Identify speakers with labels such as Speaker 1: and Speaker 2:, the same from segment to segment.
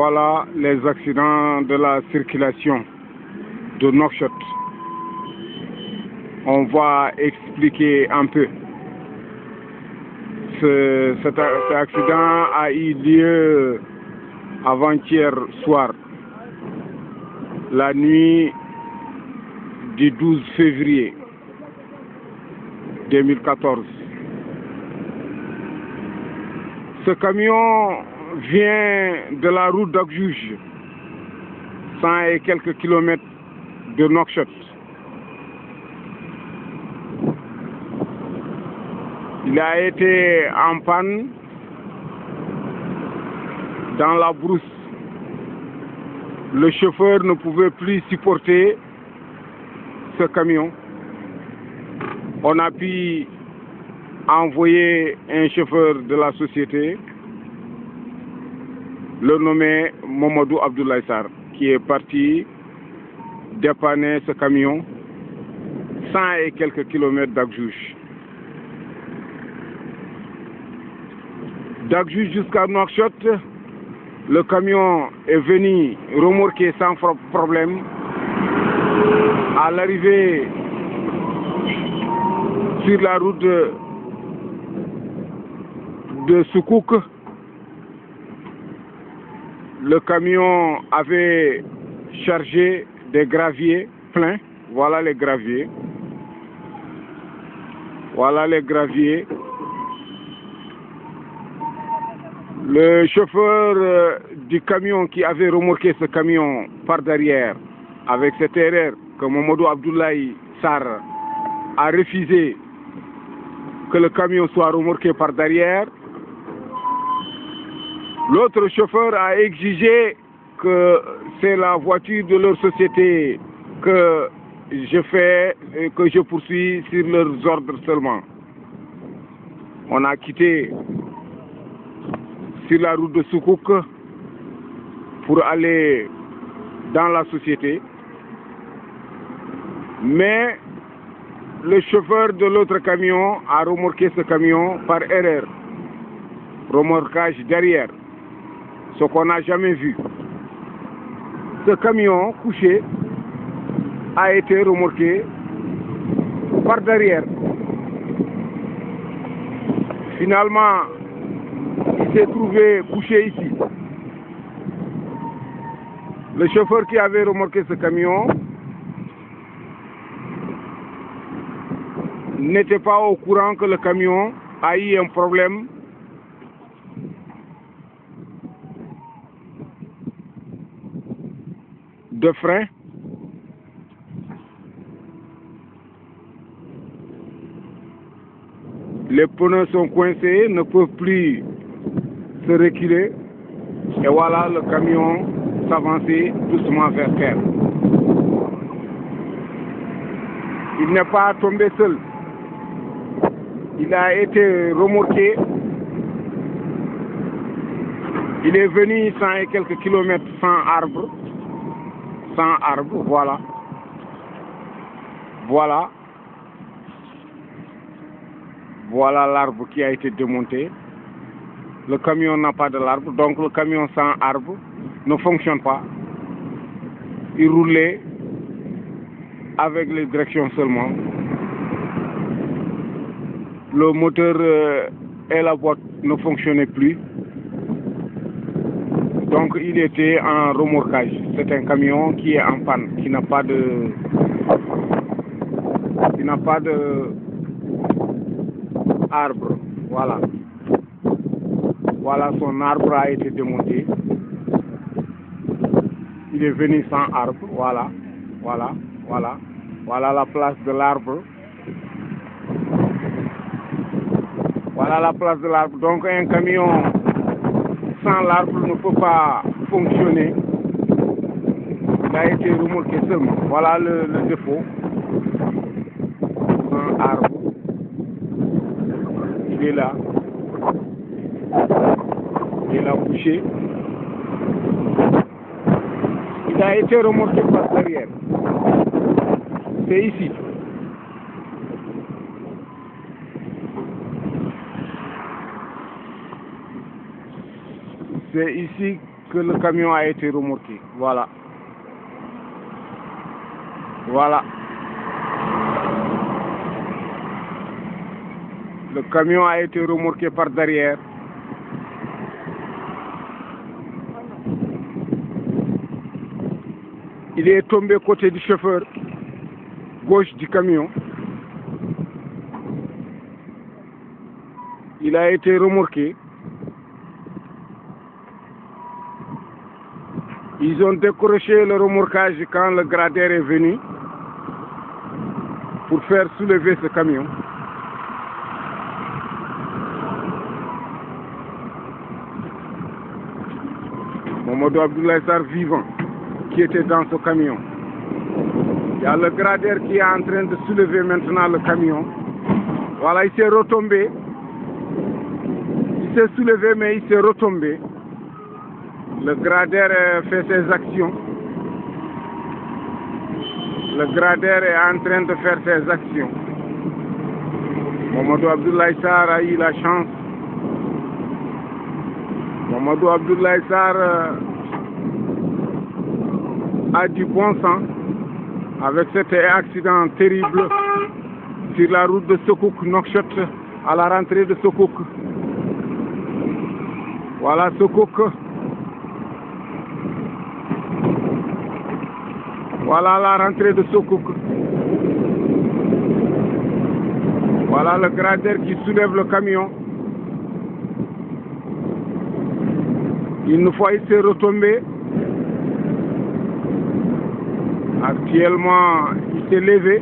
Speaker 1: Voilà les accidents de la circulation de Nouakchott. On va expliquer un peu. Cet accident a eu lieu avant-hier soir, la nuit du 12 février 2014. Ce camion vient de la route d'Agjuj, 100 et quelques kilomètres de Nouakchott. Il a été en panne dans la brousse. Le chauffeur ne pouvait plus supporter ce camion. On a pu envoyer un chauffeur de la société, le nommé Mamadou Abdoulaye Sarr, qui est parti dépanner ce camion 100 et quelques kilomètres d'Agjuj. D'Agjuj jusqu'à Nouakchott, le camion est venu remorquer sans problème. À l'arrivée sur la route de Soukouk, le camion avait chargé des graviers pleins. Voilà les graviers. Voilà les graviers. Le chauffeur du camion qui avait remorqué ce camion par derrière, avec cette erreur que Mamadou Abdoulaye Sarr a refusé que le camion soit remorqué par derrière, l'autre chauffeur a exigé que c'est la voiture de leur société que je poursuis sur leurs ordres seulement. On a quitté sur la route de Soukouk pour aller dans la société. Mais le chauffeur de l'autre camion a remorqué ce camion par erreur. Remorquage derrière. Ce qu'on n'a jamais vu. Ce camion couché a été remorqué par derrière. Finalement, il s'est trouvé couché ici. Le chauffeur qui avait remorqué ce camion n'était pas au courant que le camion a eu un problème de frein. Les pneus sont coincés, ne peuvent plus se reculer. Et voilà le camion s'avancer doucement vers terre. Il n'est pas tombé seul. Il a été remorqué. Il est venu 100 et quelques kilomètres sans arbre. Sans arbre, voilà. Voilà. Voilà l'arbre qui a été démonté. Le camion n'a pas de l'arbre, donc le camion sans arbre ne fonctionne pas. Il roulait avec les directions seulement. Le moteur et la boîte ne fonctionnaient plus. Donc il était en remorquage. C'est un camion qui est en panne, qui n'a pas de arbre. Voilà. Voilà, son arbre a été démonté. Il est venu sans arbre. Voilà. Voilà. Voilà. Voilà la place de l'arbre. Voilà la place de l'arbre. Donc un camion sans l'arbre ne peut pas fonctionner. Il a été remorqué seulement. Voilà le défaut. Sans arbre. Il est là. Il a couché. Il a été remorqué par derrière. C'est ici. C'est ici que le camion a été remorqué. Voilà. Voilà. Le camion a été remorqué par derrière. Il est tombé côté du chauffeur, gauche du camion. Il a été remorqué. Ils ont décroché le remorquage quand le gradeur est venu pour faire soulever ce camion. Mamadou Abdoulaye Sarr vivant qui était dans ce camion. Il y a le gradeur qui est en train de soulever maintenant le camion. Voilà, il s'est retombé. Il s'est soulevé mais il s'est retombé. Le gradeur fait ses actions. Le gradeur est en train de faire ses actions. Mamadou Abdoulaye Sarr a eu la chance. Mamadou Abdoulaye Sarr a du bon sens avec cet accident terrible sur la route de Sokouk, Nouakchott, à la rentrée de Sokouk. Voilà Sokouk. Voilà la rentrée de Sokouk. Voilà le gradeur qui soulève le camion. Une fois il s'est retombé. Actuellement, il s'est levé.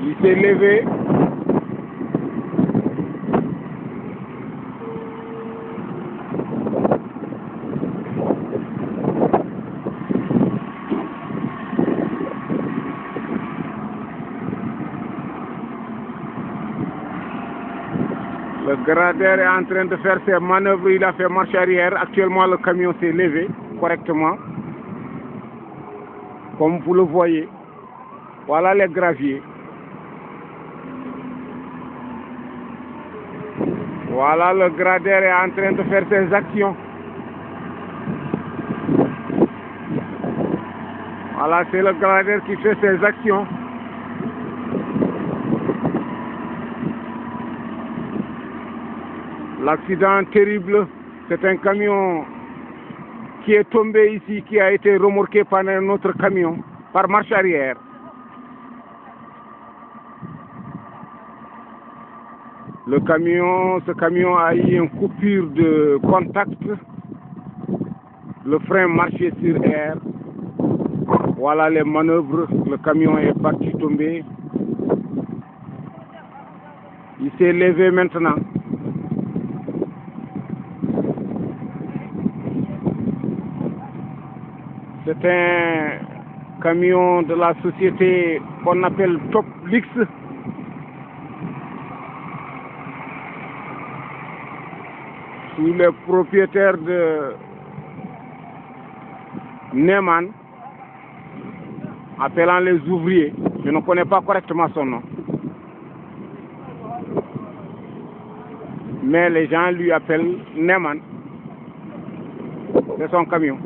Speaker 1: Il s'est levé. Le gradeur est en train de faire ses manœuvres, il a fait marche arrière. Actuellement, le camion s'est levé correctement. Comme vous le voyez. Voilà les graviers. Voilà, le gradeur est en train de faire ses actions. Voilà, c'est le gradeur qui fait ses actions. L'accident terrible, c'est un camion qui est tombé ici, qui a été remorqué par un autre camion, par marche arrière. Ce camion a eu une coupure de contact. Le frein marchait sur air. Voilà les manœuvres. Le camion est parti tomber. Il s'est levé maintenant. C'est un camion de la société qu'on appelle Top Lix. Sous le propriétaire de Neyman, appelant les ouvriers. Je ne connais pas correctement son nom. Mais les gens lui appellent Neyman. C'est son camion.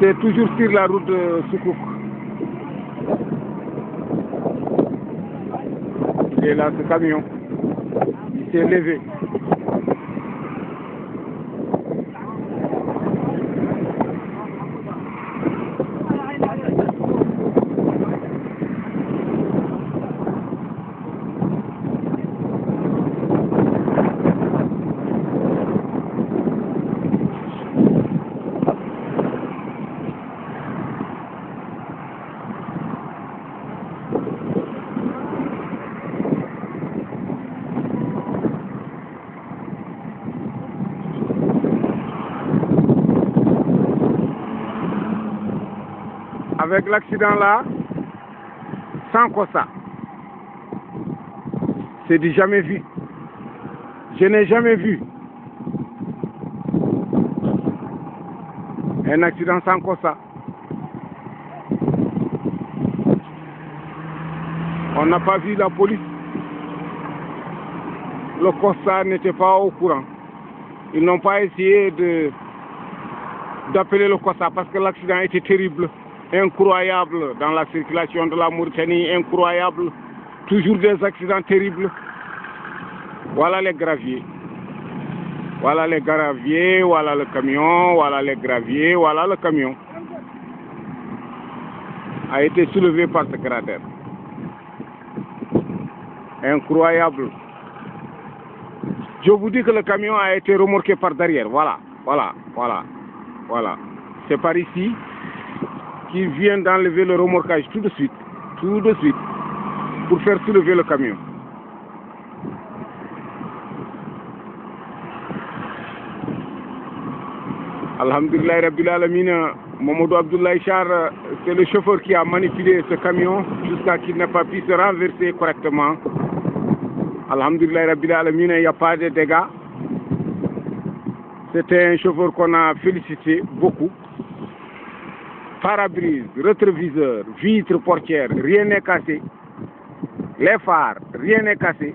Speaker 1: C'est toujours sur la route de Sokouk. Il est là, ce camion. Il s'est levé. Avec l'accident là, sans Kossa, c'est du jamais vu. Je n'ai jamais vu un accident sans Kossa. On n'a pas vu la police. Le constat n'était pas au courant. Ils n'ont pas essayé d'appeler le constat parce que l'accident était terrible, incroyable dans la circulation de la Mauritanie, incroyable. Toujours des accidents terribles. Voilà les graviers. Voilà les graviers, voilà le camion, voilà les graviers, voilà le camion. A été soulevé par ce cratère. Incroyable. Je vous dis que le camion a été remorqué par derrière. Voilà, voilà, voilà, voilà. C'est par ici qu'ils viennent d'enlever le remorquage tout de suite, pour faire soulever le camion. Alhamdulillah Rabbil Alamin, Mamadou Abdoulaye Char, c'est le chauffeur qui a manipulé ce camion jusqu'à qu'il n'ait pas pu se renverser correctement. Alhamdulillah Rabbil Alamin, il n'y a pas de dégâts. C'était un chauffeur qu'on a félicité beaucoup. Pare-brise, rétroviseur, vitre portière, rien n'est cassé. Les phares, rien n'est cassé.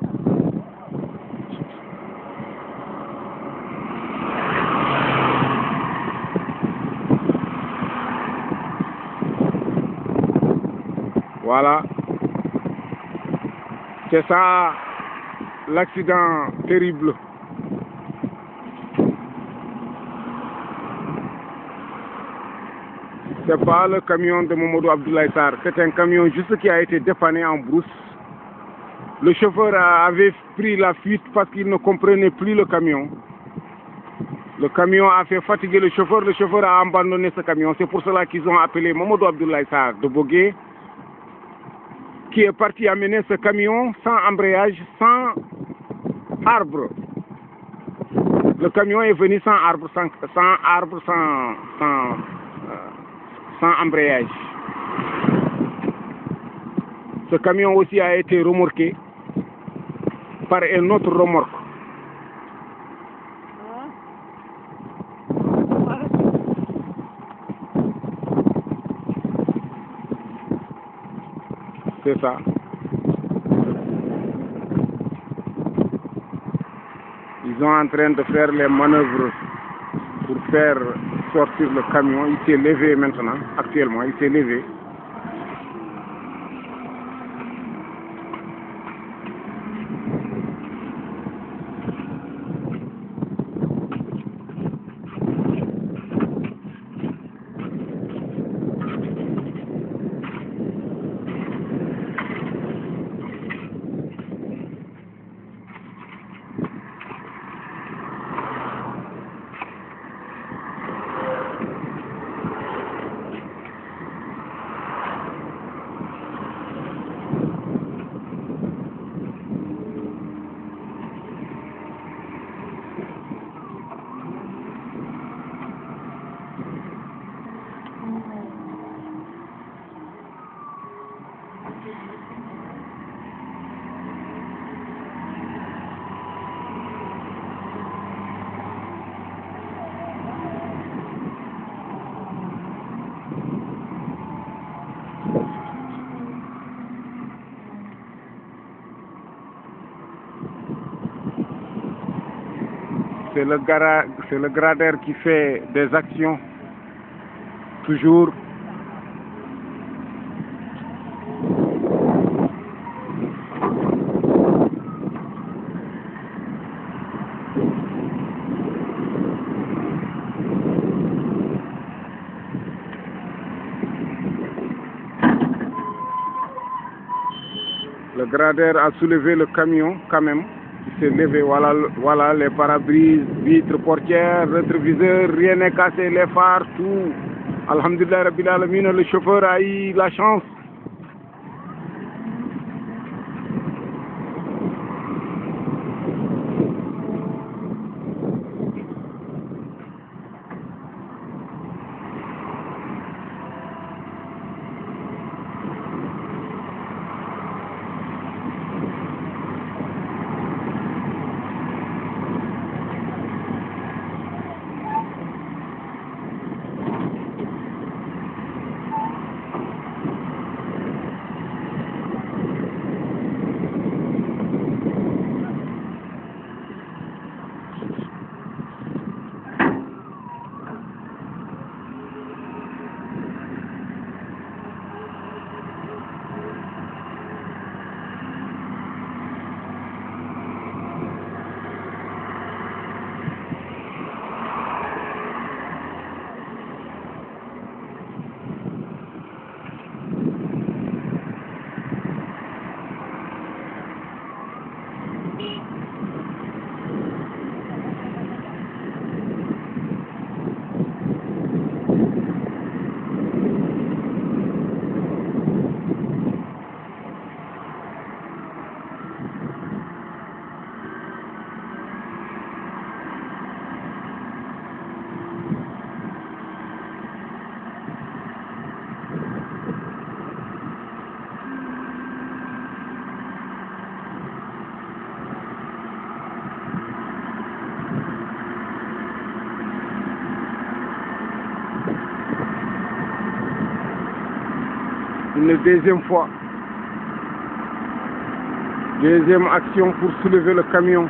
Speaker 1: Voilà. C'est ça l'accident terrible. C'est pas le camion de Mamadou Abdoulaye Sarr, c'est un camion juste qui a été dépanné en brousse. Le chauffeur avait pris la fuite parce qu'il ne comprenait plus le camion. Le camion a fait fatiguer le chauffeur a abandonné ce camion. C'est pour cela qu'ils ont appelé Mamadou Abdoulaye Sarr de Bogué, qui est parti amener ce camion sans embrayage, sans arbre. Le camion est venu sans arbre, sans embrayage. Ce camion aussi a été remorqué par un autre remorque. C'est ça. Ils sont en train de faire les manœuvres pour faire sortir le camion. Il s'est levé maintenant, actuellement, il s'est levé. C'est le gradeur qui fait des actions, toujours. Le gradeur a soulevé le camion quand même. Il s'est levé, voilà les pare-brises, vitres portières, rétroviseurs, rien n'est cassé, les phares, tout. Alhamdulillah Rabbil Alamin, le chauffeur a eu la chance. une deuxième fois. Deuxième action pour soulever le camion.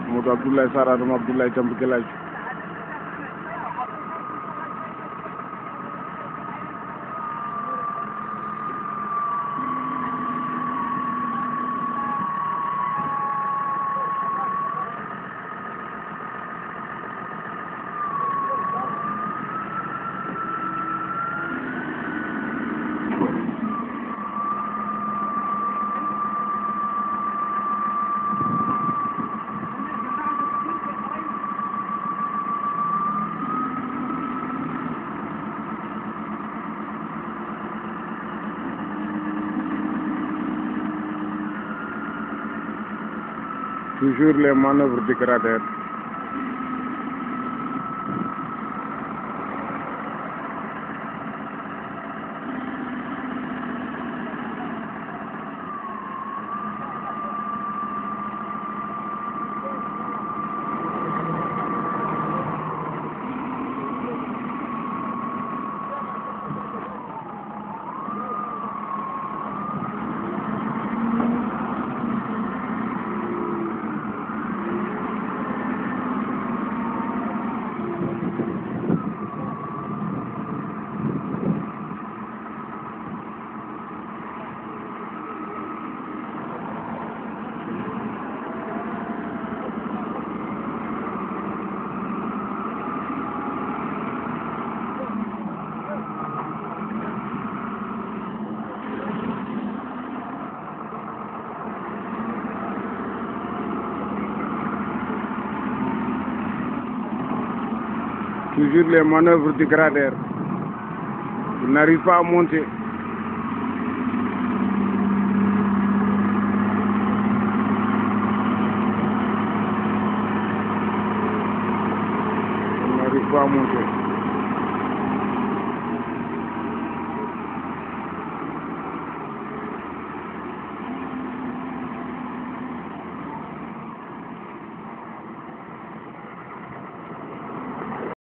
Speaker 1: Modou Abdoulaye Sarr Adama Abdoulaye Jamb Gelaj. Toujours les manœuvres du Gradeur. Toujours les manœuvres du Gradeur. Il n'arrive pas à monter. Il n'arrive pas à monter.